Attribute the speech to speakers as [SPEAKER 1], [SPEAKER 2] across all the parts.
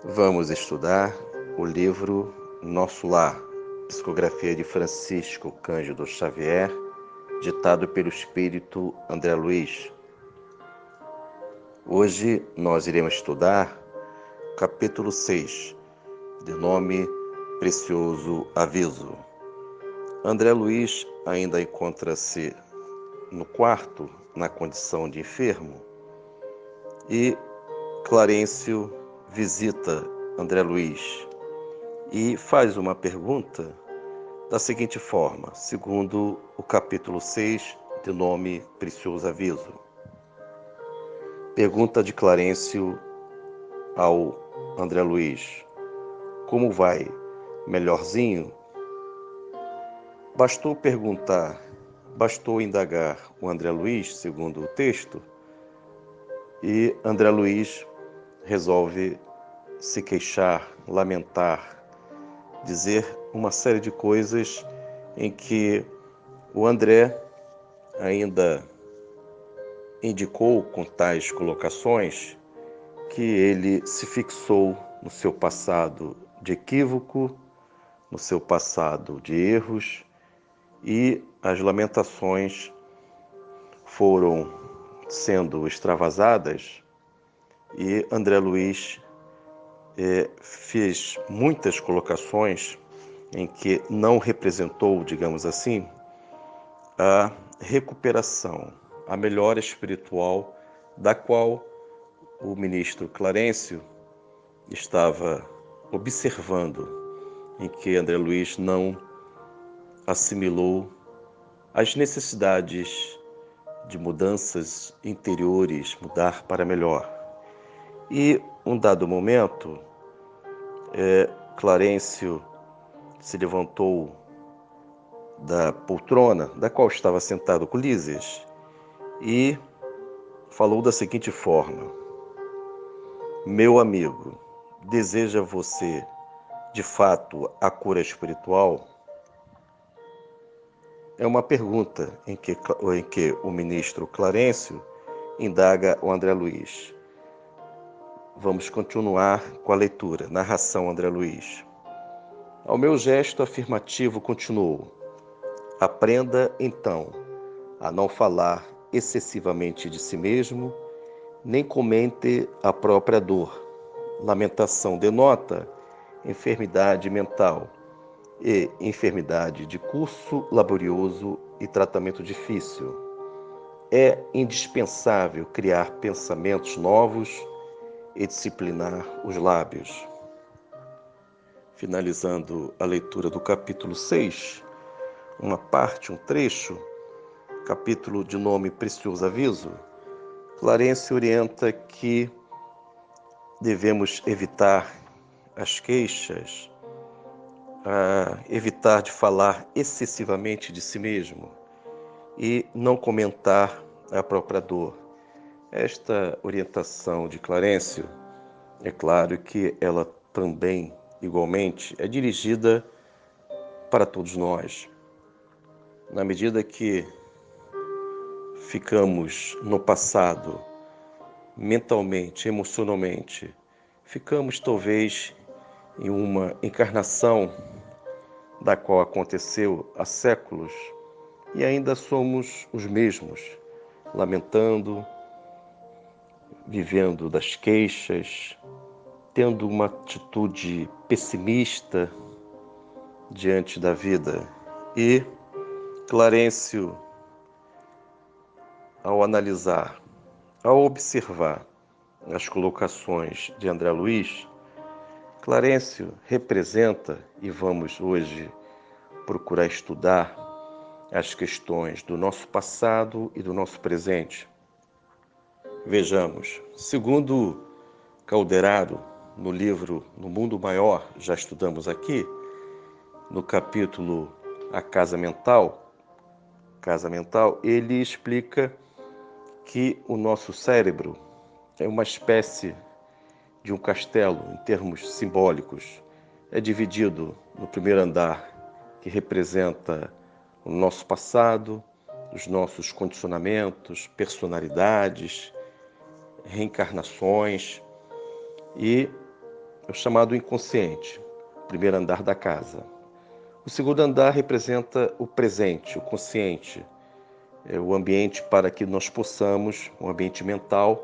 [SPEAKER 1] Vamos estudar o livro Nosso Lar, psicografia de Francisco Cândido Xavier, ditado pelo espírito André Luiz. Hoje nós iremos estudar capítulo 6, de nome Precioso Aviso. André Luiz ainda encontra-se no quarto, na condição de enfermo, e Clarencio visita André Luiz e faz uma pergunta da seguinte forma, segundo o capítulo 6, de nome Precioso Aviso. Pergunta de Clarencio ao André Luiz: como vai, melhorzinho? Bastou indagar o André Luiz, segundo o texto, e André Luiz resolve se queixar, lamentar, dizer uma série de coisas em que o André ainda indicou com tais colocações que ele se fixou no seu passado de equívoco, no seu passado de erros, e as lamentações foram sendo extravasadas e André Luiz fez muitas colocações em que não representou, digamos assim, a recuperação, a melhora espiritual da qual o ministro Clarencio estava observando, em que André Luiz não assimilou as necessidades de mudanças interiores, mudar para melhor. E, um dado momento, Clarencio se levantou da poltrona, da qual estava sentado com Lísias, e falou da seguinte forma: meu amigo, deseja você, de fato, a cura espiritual? É uma pergunta em que o ministro Clarencio indaga o André Luiz. Vamos continuar com a leitura. Narração André Luiz. Ao meu gesto afirmativo continuou: aprenda, então, a não falar excessivamente de si mesmo, nem comente a própria dor. Lamentação denota enfermidade mental e enfermidade de curso laborioso e tratamento difícil. É indispensável criar pensamentos novos e disciplinar os lábios. Finalizando a leitura do capítulo 6, uma parte, um trecho, capítulo de nome Precioso Aviso, Clarencio orienta que devemos evitar as queixas, evitar de falar excessivamente de si mesmo e não comentar a própria dor. Esta orientação de Clarencio, é claro que ela também, igualmente, é dirigida para todos nós. Na medida que ficamos no passado, mentalmente, emocionalmente, ficamos talvez em uma encarnação da qual aconteceu há séculos e ainda somos os mesmos, lamentando, vivendo das queixas, tendo uma atitude pessimista diante da vida. E Clarencio, ao analisar, ao observar as colocações de André Luiz, Clarencio representa, e vamos hoje procurar estudar as questões do nosso passado e do nosso presente. Vejamos, segundo Calderaro, no livro No Mundo Maior, já estudamos aqui, no capítulo A Casa Mental, ele explica que o nosso cérebro é uma espécie de um castelo, em termos simbólicos. É dividido no primeiro andar, que representa o nosso passado, os nossos condicionamentos, personalidades, reencarnações, e é o chamado inconsciente, o primeiro andar da casa. O segundo andar representa o presente, o consciente, é o ambiente para que nós possamos, um ambiente mental,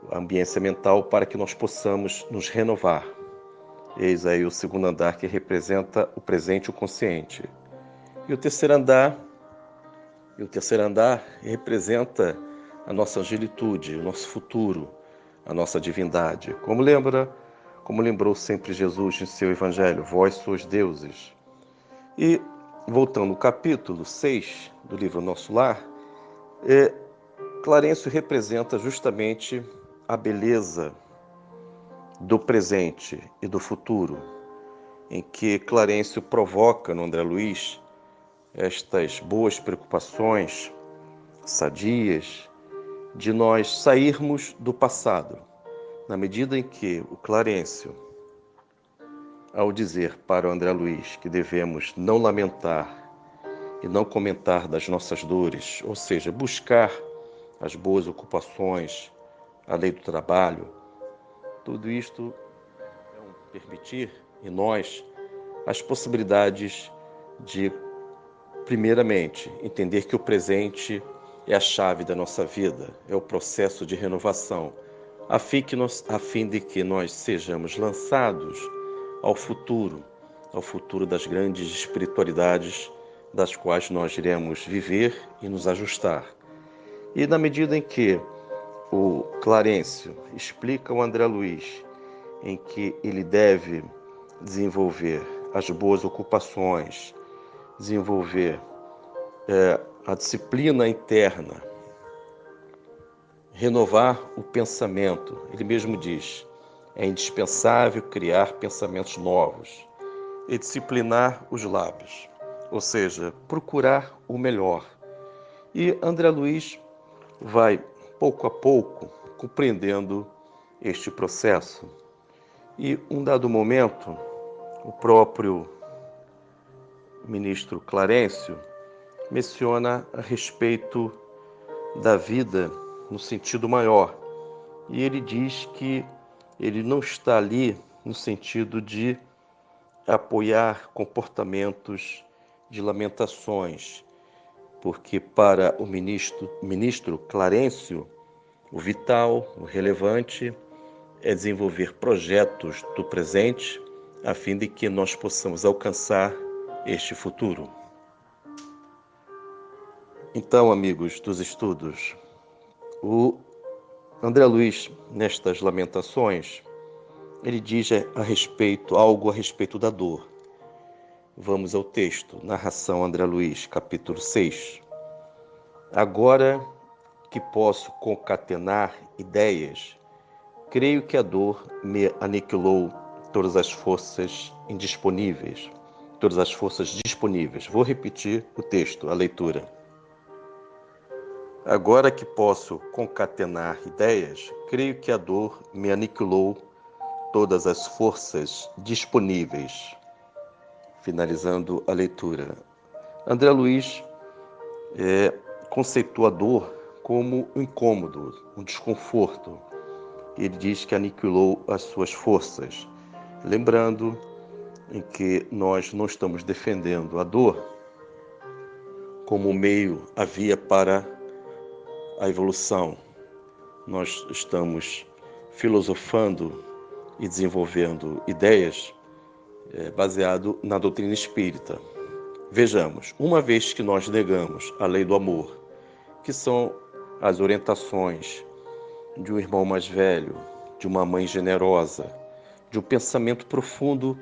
[SPEAKER 1] a ambiência mental para que nós possamos nos renovar. Eis aí o segundo andar que representa o presente, o consciente. E o terceiro andar representa a nossa angelitude, o nosso futuro, a nossa divindade. Como lembrou sempre Jesus em seu evangelho, vós sois deuses. E voltando ao capítulo 6 do livro Nosso Lar, Clarencio representa justamente a beleza do presente e do futuro, em que Clarencio provoca no André Luiz estas boas preocupações sadias de nós sairmos do passado, na medida em que o Clarencio, ao dizer para o André Luiz que devemos não lamentar e não comentar das nossas dores, ou seja, buscar as boas ocupações, a lei do trabalho, tudo isto é permitir em nós as possibilidades de, primeiramente, entender que o presente é a chave da nossa vida, é o processo de renovação, a fim de que nós sejamos lançados ao futuro das grandes espiritualidades das quais nós iremos viver e nos ajustar. E na medida em que o Clarencio explica ao André Luiz em que ele deve desenvolver as boas ocupações, desenvolver a disciplina interna, renovar o pensamento. Ele mesmo diz, é indispensável criar pensamentos novos e disciplinar os lábios, ou seja, procurar o melhor. E André Luiz vai, pouco a pouco, compreendendo este processo. E, um dado momento, o próprio ministro Clarencio menciona a respeito da vida no sentido maior. E ele diz que ele não está ali no sentido de apoiar comportamentos de lamentações, porque para o ministro Clarencio, o vital, o relevante, é desenvolver projetos do presente, a fim de que nós possamos alcançar este futuro. Então, amigos dos estudos, o André Luiz, nestas lamentações, ele diz algo a respeito da dor. Vamos ao texto, narração André Luiz, capítulo 6. Agora que posso concatenar ideias, creio que a dor me aniquilou todas as forças indisponíveis, todas as forças disponíveis. Vou repetir o texto, a leitura. Agora que posso concatenar ideias, creio que a dor me aniquilou todas as forças disponíveis. Finalizando a leitura. André Luiz conceitua a dor como um incômodo, um desconforto. Ele diz que aniquilou as suas forças. Lembrando em que nós não estamos defendendo a dor como meio, a via para a evolução. Nós estamos filosofando e desenvolvendo ideias baseado na doutrina espírita. Vejamos, uma vez que nós negamos a lei do amor, que são as orientações de um irmão mais velho, de uma mãe generosa, de um pensamento profundo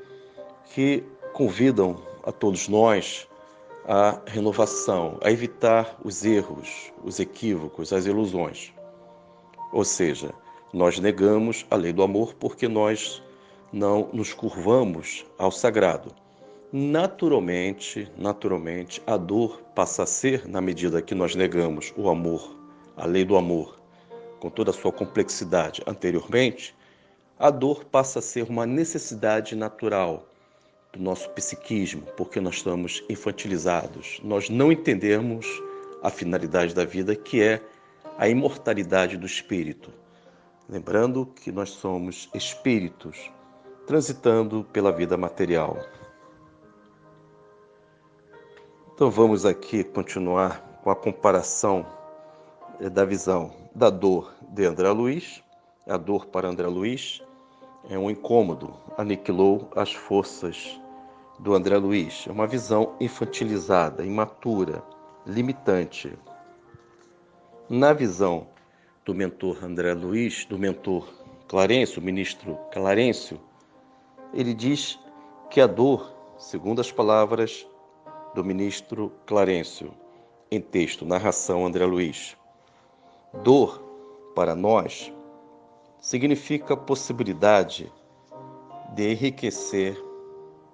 [SPEAKER 1] que convidam a todos nós à renovação, a evitar os erros, os equívocos, as ilusões. Ou seja, nós negamos a lei do amor porque nós não nos curvamos ao sagrado. Naturalmente, a dor passa a ser, na medida que nós negamos o amor, a lei do amor, com toda a sua complexidade anteriormente, a dor passa a ser uma necessidade natural do nosso psiquismo, porque nós estamos infantilizados. Nós não entendemos a finalidade da vida, que é a imortalidade do espírito. Lembrando que nós somos espíritos transitando pela vida material. Então vamos aqui continuar com a comparação da visão da dor de André Luiz. A dor para André Luiz é um incômodo, aniquilou as forças do André Luiz. É uma visão infantilizada, imatura, limitante. Na visão do mentor André Luiz, do mentor Clarencio, o ministro Clarencio, ele diz que a dor, segundo as palavras do ministro Clarencio, em texto, narração André Luiz, dor, para nós, significa possibilidade de enriquecer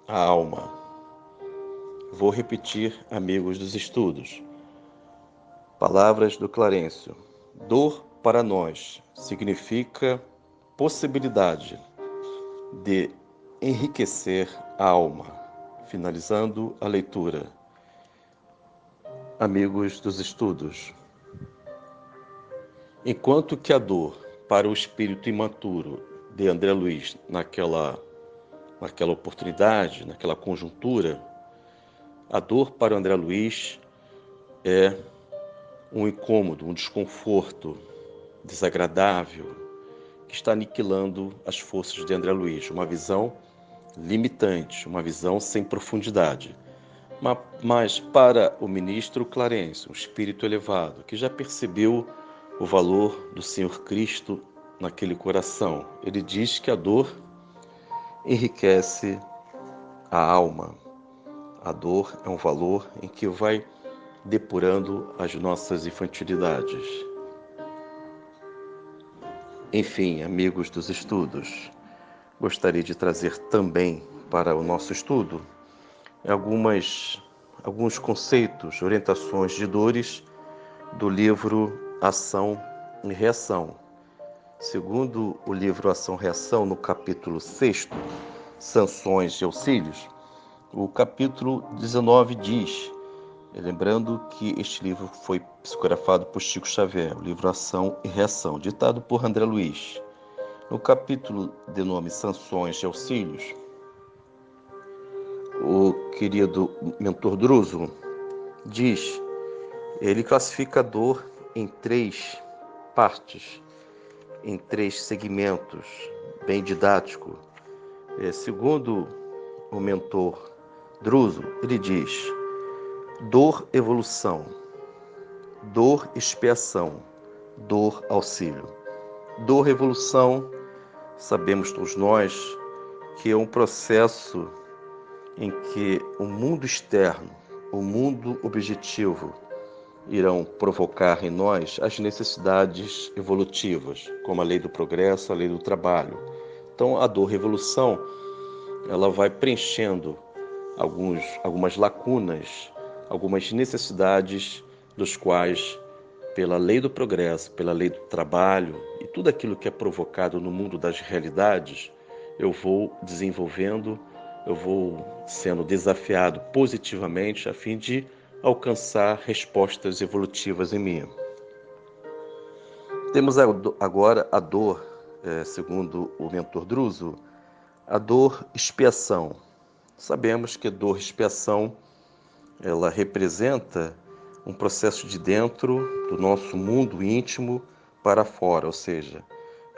[SPEAKER 1] a alma. Vou repetir, amigos dos estudos. Palavras do Clarencio. Dor, para nós, significa possibilidade de enriquecer a alma. Finalizando a leitura. Amigos dos estudos. Enquanto que a dor para o espírito imaturo de André Luiz naquela oportunidade, naquela conjuntura, a dor para o André Luiz é um incômodo, um desconforto desagradável que está aniquilando as forças de André Luiz, uma visão limitante, uma visão sem profundidade. Mas para o ministro Clarencio, um espírito elevado, que já percebeu o valor do Senhor Cristo naquele coração, ele diz que a dor enriquece a alma. A dor é um valor em que vai depurando as nossas infantilidades. Enfim, amigos dos estudos, gostaria de trazer também para o nosso estudo alguns conceitos, orientações de dores do livro Ação e Reação. Segundo o livro Ação e Reação, no capítulo 6, Sanções e Auxílios, o capítulo 19 diz, lembrando que este livro foi psicografado por Chico Xavier, o livro Ação e Reação, ditado por André Luiz. No capítulo de nome Sanções e Auxílios, o querido mentor Druso diz, ele classifica a dor em 3 partes, em 3 segmentos, bem didático. Segundo o mentor Druso, ele diz, dor evolução, dor expiação, dor auxílio. Dor evolução, sabemos todos nós que é um processo em que o mundo externo, o mundo objetivo, irão provocar em nós as necessidades evolutivas, como a lei do progresso, a lei do trabalho. Então, a dor revolução, ela vai preenchendo algumas lacunas, algumas necessidades dos quais, pela lei do progresso, pela lei do trabalho e tudo aquilo que é provocado no mundo das realidades, eu vou desenvolvendo, eu vou sendo desafiado positivamente a fim de alcançar respostas evolutivas em mim. Temos agora a dor, segundo o mentor Druso, a dor expiação. Sabemos que a dor expiação, ela representa um processo de dentro do nosso mundo íntimo para fora, ou seja,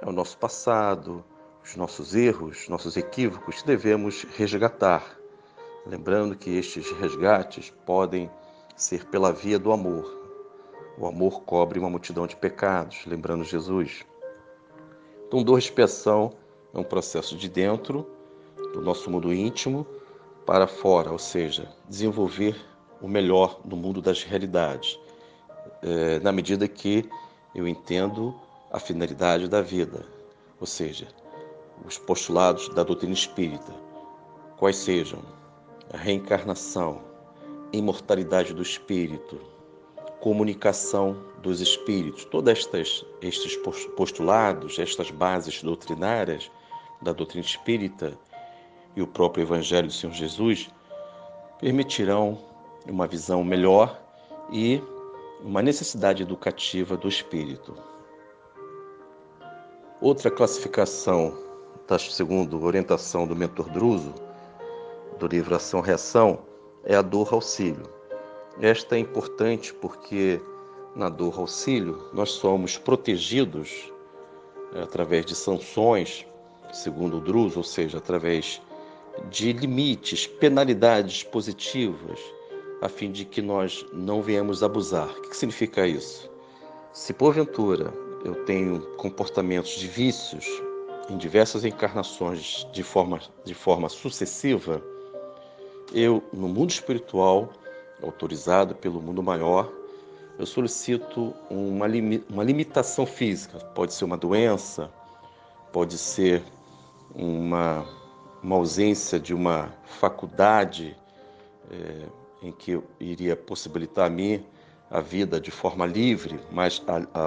[SPEAKER 1] é o nosso passado, os nossos erros, nossos equívocos que devemos resgatar. Lembrando que estes resgates podem ser pela via do amor. O amor cobre uma multidão de pecados, lembrando Jesus. Então, dor de expiação é um processo de dentro do nosso mundo íntimo para fora, ou seja, desenvolver o melhor no mundo das realidades, na medida que eu entendo a finalidade da vida, ou seja, os postulados da doutrina espírita, quais sejam a reencarnação, imortalidade do espírito, comunicação dos espíritos, todos estes postulados, estas bases doutrinárias da doutrina espírita e o próprio Evangelho do Senhor Jesus permitirão uma visão melhor e uma necessidade educativa do espírito. Outra classificação segundo a orientação do mentor Druso, do livro Ação-Reação, é a dor-auxílio. Esta é importante porque na dor-auxílio nós somos protegidos através de sanções, segundo o Druso, ou seja, através de limites, penalidades positivas, a fim de que nós não venhamos abusar. O que significa isso? Se porventura eu tenho comportamentos de vícios em diversas encarnações de forma sucessiva, eu, no mundo espiritual, autorizado pelo mundo maior, eu solicito uma limitação física. Pode ser uma doença, pode ser uma ausência de uma faculdade em que eu iria possibilitar a mim a vida de forma livre, mas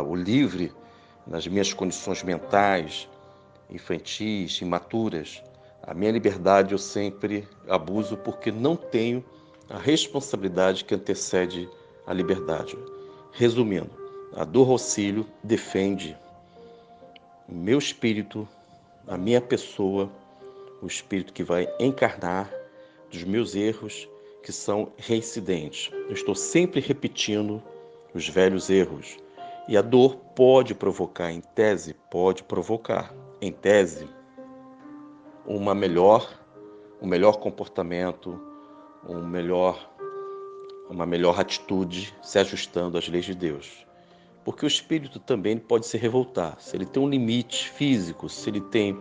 [SPEAKER 1] o livre nas minhas condições mentais, infantis, imaturas. A minha liberdade eu sempre abuso porque não tenho a responsabilidade que antecede a liberdade. Resumindo, a dor-auxílio defende o meu espírito, a minha pessoa, o espírito que vai encarnar dos meus erros que são reincidentes. Eu estou sempre repetindo os velhos erros. E a dor pode provocar, em tese, um melhor comportamento, uma melhor atitude, se ajustando às leis de Deus. Porque o espírito também pode se revoltar. Se ele tem um limite físico, se ele tem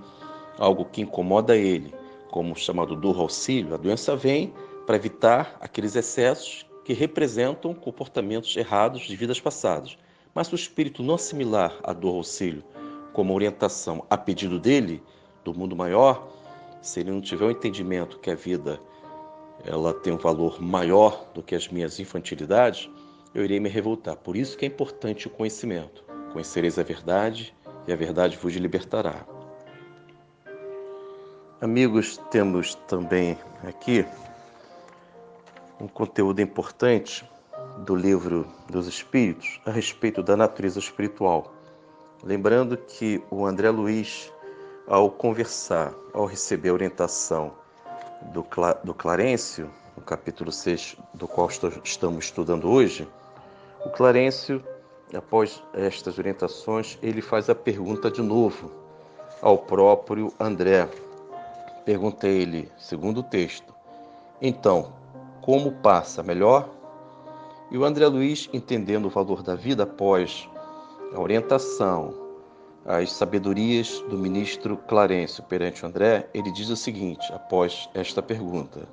[SPEAKER 1] algo que incomoda ele, como o chamado dor-auxílio, a doença vem para evitar aqueles excessos que representam comportamentos errados de vidas passadas. Mas se o espírito não assimilar a dor-auxílio como orientação a pedido dele, do mundo maior, se ele não tiver o entendimento que a vida ela tem um valor maior do que as minhas infantilidades, eu irei me revoltar. Por isso que é importante o conhecimento. Conhecereis a verdade e a verdade vos libertará. Amigos, temos também aqui um conteúdo importante do Livro dos Espíritos a respeito da natureza espiritual. Lembrando que o André Luiz, ao conversar, ao receber a orientação do Clarencio, no capítulo 6, do qual estamos estudando hoje, o Clarencio, após estas orientações, ele faz a pergunta de novo ao próprio André. Pergunta ele, segundo o texto, então, como passa melhor? E o André Luiz, entendendo o valor da vida após a orientação, as sabedorias do ministro Clarencio perante o André, ele diz o seguinte, após esta pergunta,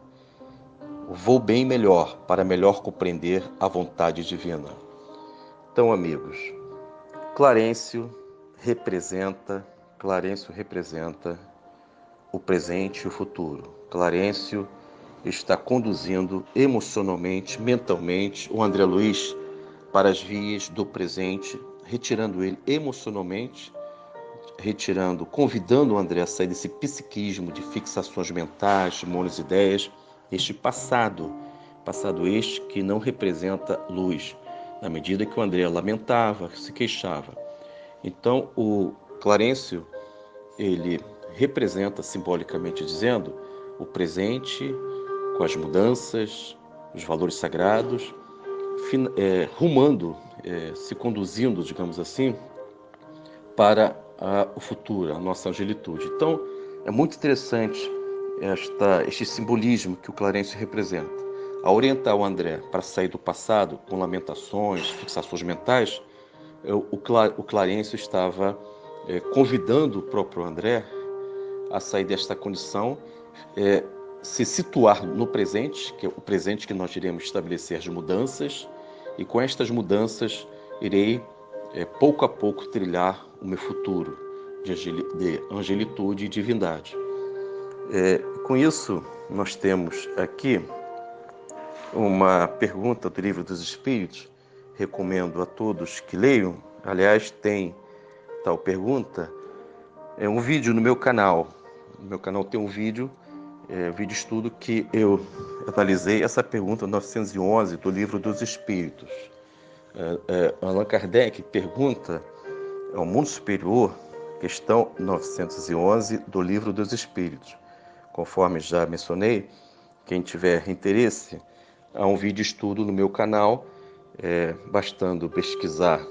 [SPEAKER 1] vou bem melhor, para melhor compreender a vontade divina. Então, amigos, Clarencio representa o presente e o futuro. Clarencio está conduzindo emocionalmente, mentalmente, o André Luiz para as vias do presente, retirando ele emocionalmente, convidando o André a sair desse psiquismo de fixações mentais, monos ideias, este passado este que não representa luz, na medida que o André lamentava, se queixava. Então, o Clarencio, ele representa, simbolicamente dizendo, o presente com as mudanças, os valores sagrados, se conduzindo, digamos assim, para o futuro, a nossa angelitude. Então, é muito interessante este simbolismo que o Clarencio representa. Ao orientar o André para sair do passado com lamentações, fixações mentais, o Clarencio estava convidando o próprio André a sair desta condição, se situar no presente, que é o presente que nós iremos estabelecer as mudanças, e com estas mudanças irei pouco a pouco trilhar o meu futuro de angelitude e divindade. Com isso, nós temos aqui uma pergunta do Livro dos Espíritos, recomendo a todos que leiam. Aliás, tem tal pergunta, um vídeo no meu canal. No meu canal tem um vídeo estudo que eu analisei essa pergunta 911 do Livro dos Espíritos. Allan Kardec pergunta ao mundo superior questão 911 do Livro dos Espíritos. Conforme já mencionei, quem tiver interesse, há um vídeo estudo no meu canal, bastando pesquisar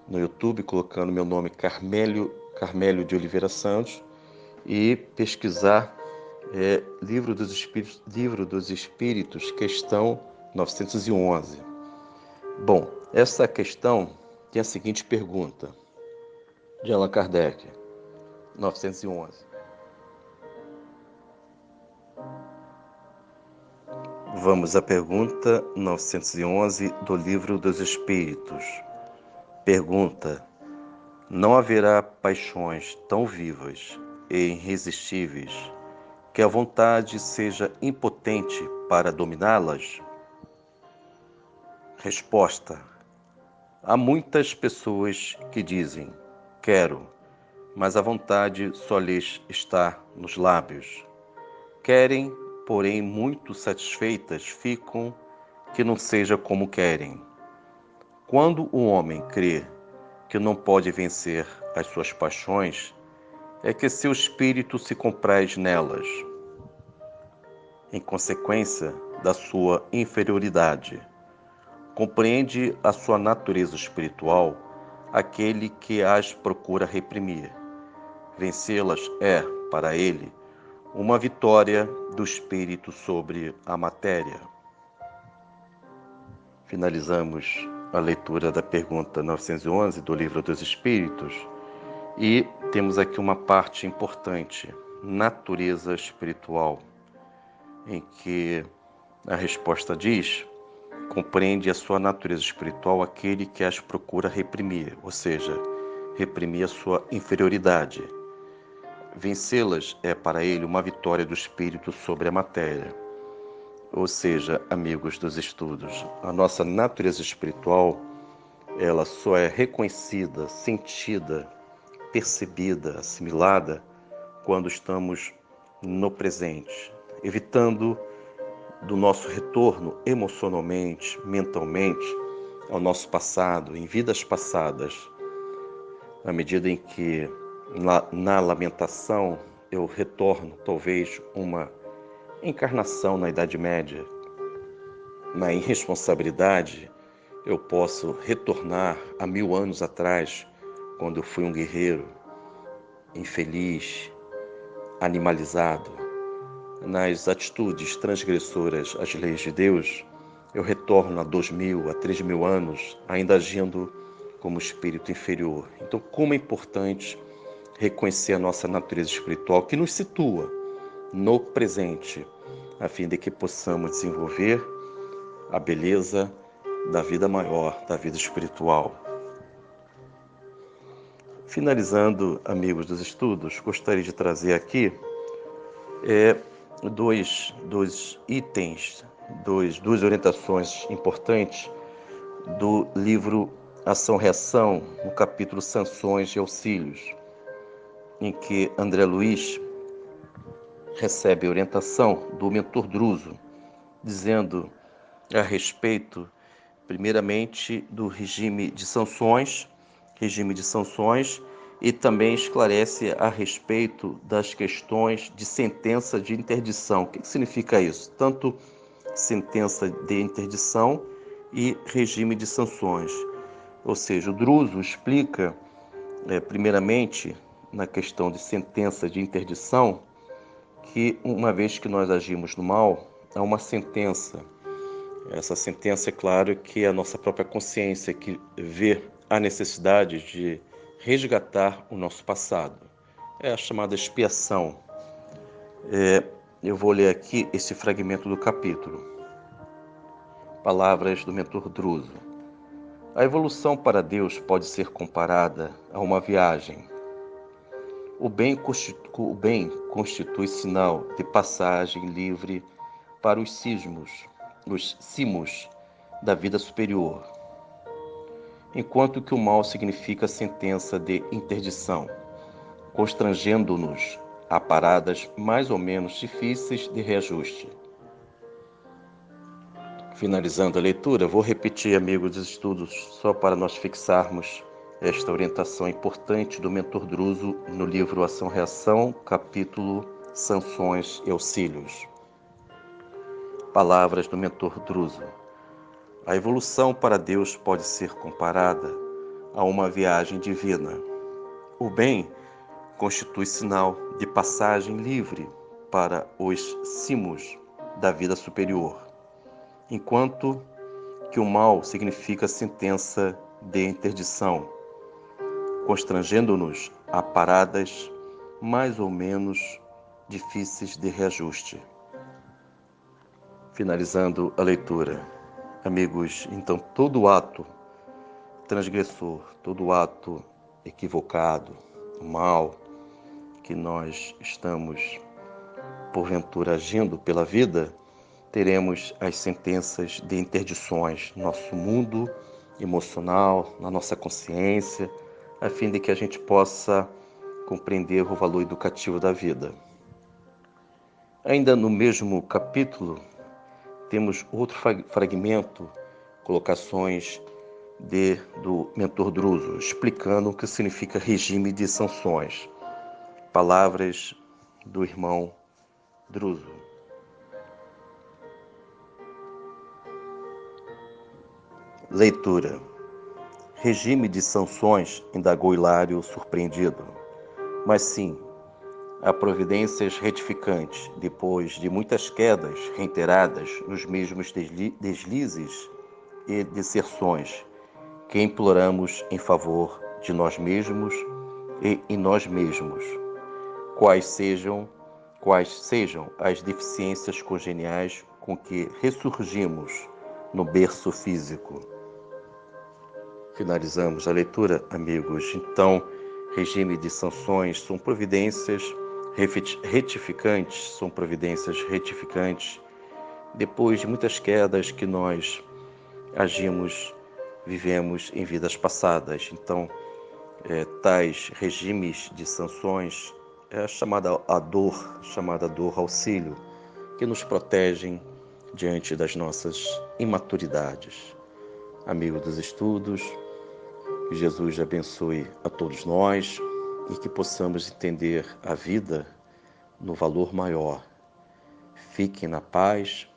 [SPEAKER 1] no YouTube, colocando meu nome Carmélio de Oliveira Santos, e pesquisar Livro dos Espíritos, questão 911. Bom, essa questão tem a seguinte pergunta, de Allan Kardec, 911. Vamos à pergunta 911 do Livro dos Espíritos. Pergunta: não haverá paixões tão vivas e irresistíveis que a vontade seja impotente para dominá-las? Resposta: há muitas pessoas que dizem, quero, mas a vontade só lhes está nos lábios. Querem, porém muito satisfeitas ficam que não seja como querem. Quando o homem crê que não pode vencer as suas paixões, é que seu espírito se compraz nelas, em consequência da sua inferioridade. Compreende a sua natureza espiritual aquele que as procura reprimir. Vencê-las é, para ele, uma vitória do espírito sobre a matéria. Finalizamos a leitura da pergunta 911 do Livro dos Espíritos e temos aqui uma parte importante, natureza espiritual, em que a resposta diz: compreende a sua natureza espiritual aquele que as procura reprimir, ou seja, reprimir a sua inferioridade. Vencê-las é para ele uma vitória do espírito sobre a matéria. Ou seja, amigos dos estudos, a nossa natureza espiritual, ela só é reconhecida, sentida, percebida, assimilada quando estamos no presente, evitando do nosso retorno emocionalmente, mentalmente, ao nosso passado, em vidas passadas, à medida em que na lamentação eu retorno talvez uma encarnação na Idade Média. Na irresponsabilidade, eu posso retornar a 1000 anos atrás, quando eu fui um guerreiro, infeliz, animalizado. Nas atitudes transgressoras às leis de Deus, eu retorno a 2000, a 3000 anos, ainda agindo como espírito inferior. Então, como é importante reconhecer a nossa natureza espiritual, que nos situa no presente, a fim de que possamos desenvolver a beleza da vida maior, da vida espiritual. Finalizando, amigos dos estudos, gostaria de trazer aqui dois itens, duas orientações importantes do livro Ação-Reação, no capítulo Sanções e Auxílios, em que André Luiz recebe orientação do mentor Druso, dizendo a respeito, primeiramente, do regime de sanções, e também esclarece a respeito das questões de sentença de interdição. O que significa isso? Tanto sentença de interdição e regime de sanções. Ou seja, o Druso explica, primeiramente, na questão de sentença de interdição, que uma vez que nós agimos no mal, há uma sentença. Essa sentença, é claro, que é a nossa própria consciência que vê a necessidade de resgatar o nosso passado. É a chamada expiação. Eu vou ler aqui esse fragmento do capítulo. Palavras do mentor Druso. A evolução para Deus pode ser comparada a uma viagem. O bem constitui sinal de passagem livre para os cimos da vida superior, enquanto que o mal significa sentença de interdição, constrangendo-nos a paradas mais ou menos difíceis de reajuste. Finalizando a leitura, vou repetir, amigos dos estudos, só para nós fixarmos esta orientação importante do mentor Druso no livro Ação-Reação, capítulo Sanções e Auxílios. Palavras do mentor Druso. A evolução para Deus pode ser comparada a uma viagem divina. O bem constitui sinal de passagem livre para os cimos da vida superior, enquanto que o mal significa sentença de interdição, constrangendo-nos a paradas mais ou menos difíceis de reajuste. Finalizando a leitura. Amigos, então todo ato transgressor, todo ato equivocado, mal, que nós estamos, porventura, agindo pela vida, teremos as sentenças de interdições no nosso mundo emocional, na nossa consciência, a fim de que a gente possa compreender o valor educativo da vida. Ainda no mesmo capítulo, temos outro fragmento, colocações do mentor Druso, explicando o que significa regime de sanções. Palavras do irmão Druso. Leitura. Regime de sanções, indagou Hilário surpreendido. Mas sim, há providências retificantes, depois de muitas quedas reiteradas nos mesmos deslizes e deserções, que imploramos em favor de nós mesmos e em nós mesmos, quais sejam as deficiências congeniais com que ressurgimos no berço físico. Finalizamos a leitura, amigos. Então, regime de sanções são providências retificantes, depois de muitas quedas que nós vivemos em vidas passadas. Então, tais regimes de sanções é a chamada dor auxílio, que nos protegem diante das nossas imaturidades. Amigo dos estudos, que Jesus abençoe a todos nós e que possamos entender a vida no valor maior. Fiquem na paz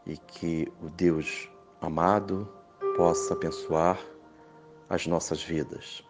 [SPEAKER 1] e que o Deus amado possa abençoar as nossas vidas.